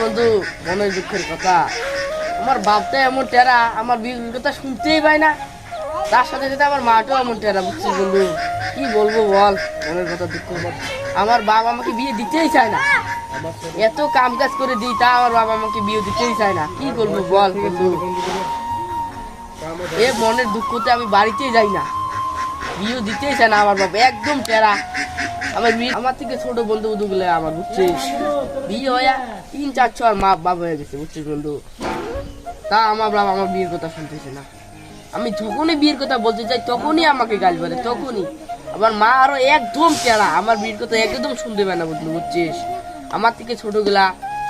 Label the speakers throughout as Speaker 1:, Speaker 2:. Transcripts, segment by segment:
Speaker 1: বন্ধু মনের দুঃখের কথা, আমার বাপটা এমন টেরা, আমার বিয়ের কথা শুনতেই পায় না। তার সাথে সাথে আমার মাটাও এমন টেরা, বুঝছিস বন্ধু? কি বলবো বল, মনের কথা দুঃখের কথা। আমার বাপ আমাকে বিয়ে দিতেই চায় না, এত কাম কাজ করে দিই তা আমার বাবা আমাকে বিয়ে দিতেই চায় না। কি করবো বল বন্ধু, এ মনের দুঃখতে আমি বাড়িতেই যাই না, বিয়ে দিতেই চায় না আমার বাবা, একদম টেরা। আমার থেকে ছোট বন্ধু বন্ধুগুলো আমার, বুঝছিস, বিয়ে হয়ে 3-4 মা বাপ হয়ে গেছে, বুঝছিস বন্ধু। তা আমার বাবা আমার বিয়ের কথা শুনতেছে না। আমি যখনই বিয়ের কথা বলতে চাই তখনই আমাকে গাল বলে, তখনই। আবার মা আরো একদম টেরা, আমার বিয়ের কথা একদম শুনতে পায় না বন্ধু, বুঝছিস। আমার থেকে ছোটগুলা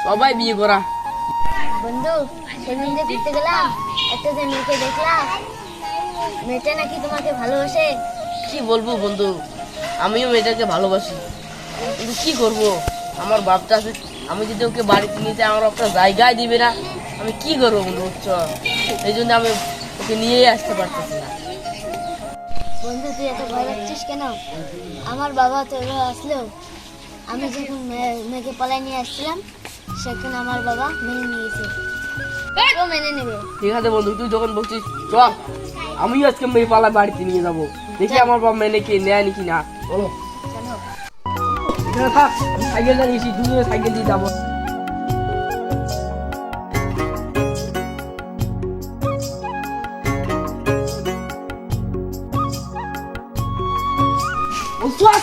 Speaker 1: সবাই বিয়ে করা।
Speaker 2: বন্ধু, সেদিন যে ঘুরতে গেলাম, একটা যে মেয়েকে দেখলাম, মেয়েটা নাকি তোমাকে ভালোবাসে।
Speaker 1: কি বলবো বন্ধু, আমিও মেয়েটাকে ভালোবাসি, কিন্তু কি করব, আমার বাপটা আছে, আমি যদি ওকে বাড়িতে নিতে আমার একটা জায়গায় দিবে না, আমি কি করবো বন্ধু, বুঝছো। এই জন্য আমি ওকে নিয়েই আসতে পারতেছি না।
Speaker 2: বন্ধু, তুই এত ভয় পাচ্ছিস কেন? আমার বাবা তো আসলেও, আমি যখন মেয়েকে পালাই নিয়ে আসছিলাম, সেখানে আমার বাবা মেনে নিয়েছে, ও মেনে নেবে।
Speaker 1: ঠিক আছে বন্ধু, তুই যখন বলছিস চল, আমি আজকে মেয়ে পালা বাড়িতে নিয়ে যাবো, দেখি আমার বাবা মেনে কে নেয় নাকি না। বলো এখানে থাক, আমি সাইকেল চালিয়েছি, দুজনে সাইকেল দিয়ে যাবো।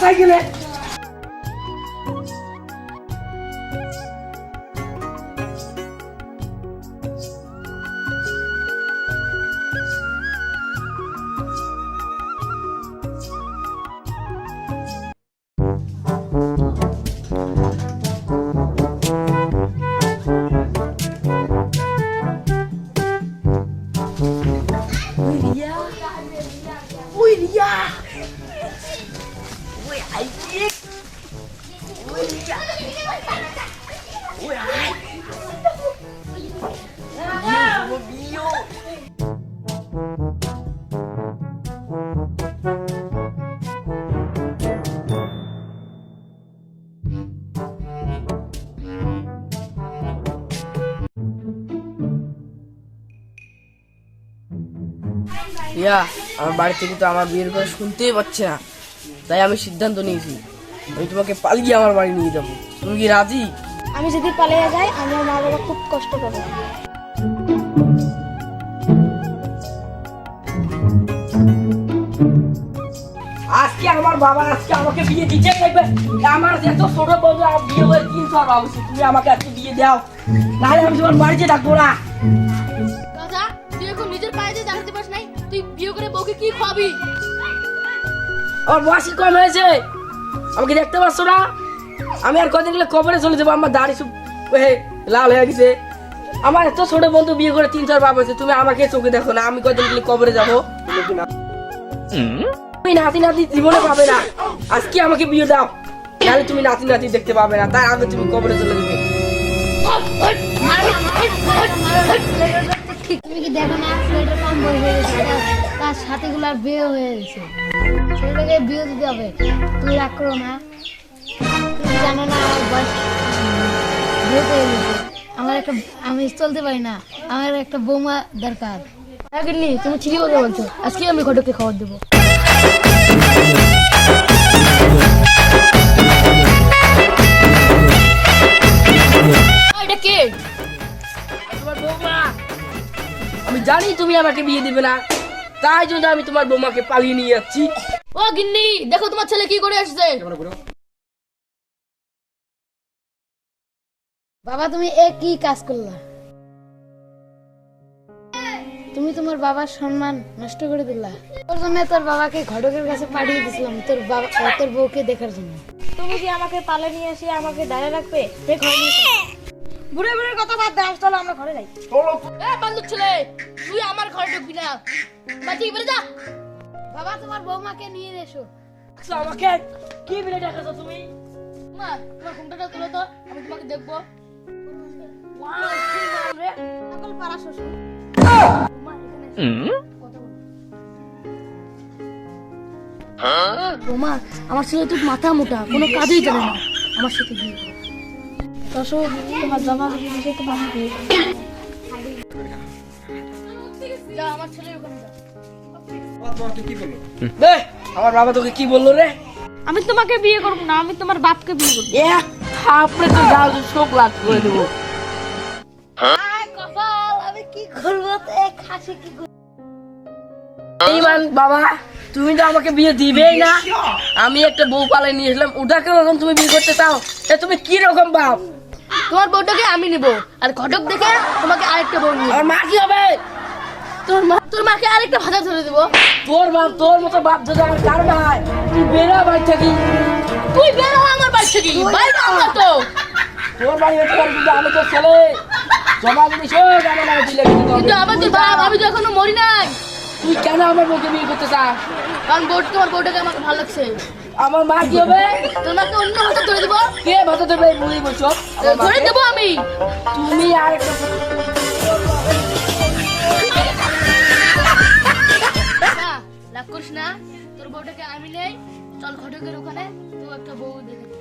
Speaker 1: সাইকেলে ইয়া, আমার বাড়ি থেকে তো আমার বিয়ের কথা শুনতেই পাচ্ছে না, তাই আমি সিদ্ধান্ত নিয়েছি আমি তোমাকে পালিয়ে আমার বাড়ি নিয়ে যাবো। তুমি কি রাজি?
Speaker 2: আমি যদি পালিয়ে যাই, আমার মা বাবা খুব কষ্ট পাবে।
Speaker 1: আজকে আমার বাবা আজকে আমাকে বিয়ে দিতে চাইবে, আমার এত ছোট বন্ধু আমার বিয়ে হয়ে 3 বাবু, তুমি আমাকে আজকে বিয়ে দাও, নাহলে আমি তোমার বাড়িতে ডাকবো না।
Speaker 3: দাদা, তুই এখন নিজের পায়ে দিয়ে দাঁড়াতে পারিস নাই, তুই বিয়ে করে বউকে কি খাবি?
Speaker 1: আমার বয়স কম হয়েছে, আমাকে দেখতে পাচ্ছ না? আমি আর কদিন গেলে কবরে চলে যাবো, আমার দাড়ি সব লাল হয়ে গেছে। আমার এত ছোট বন্ধু বিয়ে করে 3-4 বাপ আছে, তুমি আমাকে চোখে দেখো না, আমি কদিন গেলে কবরে যাবো। তুমি নাতি নাতি জীবনে পাবে না, আজকে আমাকে বিয়ে দাও, নাহলে তুমি নাতি নাতি দেখতে পাবে না, তার আগে তুমি কবরে চলে যাবে।
Speaker 2: তুমি কি দেখো না, ছেলেটা কম বয়স হয়ে গেছে, তার সাথীগুলার বিয়ে হয়ে গেছে, ছেলেটাকে বিয়ে দিতে হবে। তুমি রাগ করো না, তুমি জানো না আমার বয়স বিয়ে হয়ে গেছে, আমি চলতে পারি না, আমার একটা বৌমা দরকার। তুমি ঠিকই কথা বলছো, আজকে আমি ঘটককে খবর দেবো।
Speaker 3: এটা কে?
Speaker 1: তোমার বৌমা, আমি জানি তুমি আমাকে বিয়ে দিবে না, তাই জন্য আমি তোমার বৌমাকে পালিয়ে নিয়ে যাচ্ছি।
Speaker 3: ও গিন্নি, দেখো তোমার ছেলে কি করে আসছে।
Speaker 2: বাবা, তুমি কি কাজ করলা? তুমি তোমার বাবার সম্মান নষ্ট করে দিলা। তোর জন্য তোর বাবাকে ঘটকের কাছে পাঠিয়ে দিয়েছিলাম, তোর বউকে দেখার জন্য। তুমি কি আমাকে পালে নিয়ে এসে আমাকে দাঁড়িয়ে রাখবে?
Speaker 3: বুড়ে বুড়ে কথা বাদ দাও, চলো আমরা ঘরে যাই। এ বান্দর ছেলে, তুই আমার ঘরে ঢুকবি না, বাঁচি বেরে যা।
Speaker 2: বাবা, তোমার বৌমাকে নিয়ে এসো।
Speaker 1: আমাকে কি বলে ডাকাছো তুমি?
Speaker 3: মা, তোমার ঘুমটাটা তুলো তো, আমি তোমাকে দেখবো।
Speaker 2: সকল পাড়া শ্বশুর।
Speaker 3: বৌমা, আমার ছেলে তো মাথা মোটা, কোনো কাজই জানে না, আমার সাথে বিয়ে করো।
Speaker 2: দর্শক তোমার জামা দিয়েছে তোমার বিয়ে
Speaker 3: যা আমার ছেলের ওখানে যা।
Speaker 1: আমার বাবা তোকে কি বললো রে?
Speaker 2: আমি তোমাকে বিয়ে করব না, আমি তোমার বাপকে বিয়ে করব।
Speaker 1: এক থাপড়ে তো যাও শোক লাগ করে দেবো।
Speaker 2: আয় কপাল, আমি কি করব? খাসি কি করব?
Speaker 1: ইমান বাবা, তুমি তো আমাকে বিয়ে দিবেই না। আমি একটা বউ পালাই নিয়ে এসলাম, ওটাকে এখন তুমি বিয়ে করতে চাও? এ তুমি কি রকম বাপ?
Speaker 3: তোমার বউটাকে আমি নিব, আর ঘটক দেখে তোমাকে আরেকটা বউ নিব।
Speaker 1: আমার মা কি হবে?
Speaker 3: তোর মাকে আরেকটা ভাজা ধরে দেবো।
Speaker 1: তোর বাপ, তোর মতো বাপ যদি আমার কার ভাই, তুই বেরা বাড়ি থাকি।
Speaker 3: তুই বের হ আমার বাড়ি থেকে, বাইরে আমরা তো।
Speaker 1: তোর বাড়ি হচ্ছে আর কিন্তু আমি তো ছেলে জমা জিনিস হোক আমার নামে তুই লেগে দিতে হবে।
Speaker 3: কিন্তু আমার তোর বাপ, আমি তো এখনো মরি নাই।
Speaker 1: তুই কেন আমার বউকে বিয়ে করতে চাস?
Speaker 3: কারণ তোমার বউটাকে আমাকে ভালো লাগছে।
Speaker 1: আমার মা কি হবে?
Speaker 3: তোর মাকে অন্য ভাষা ধরে দেবো,
Speaker 1: কে ভাতা দেবে বুড়ি বলছো?
Speaker 3: ধরে দেবো আমি।
Speaker 1: তুমি আর একটা
Speaker 3: না, রাগ করিস না, তোর বউটাকে আমি নেই। চল ঘটকের ওখানে, তো একটা বউ দেখে দে।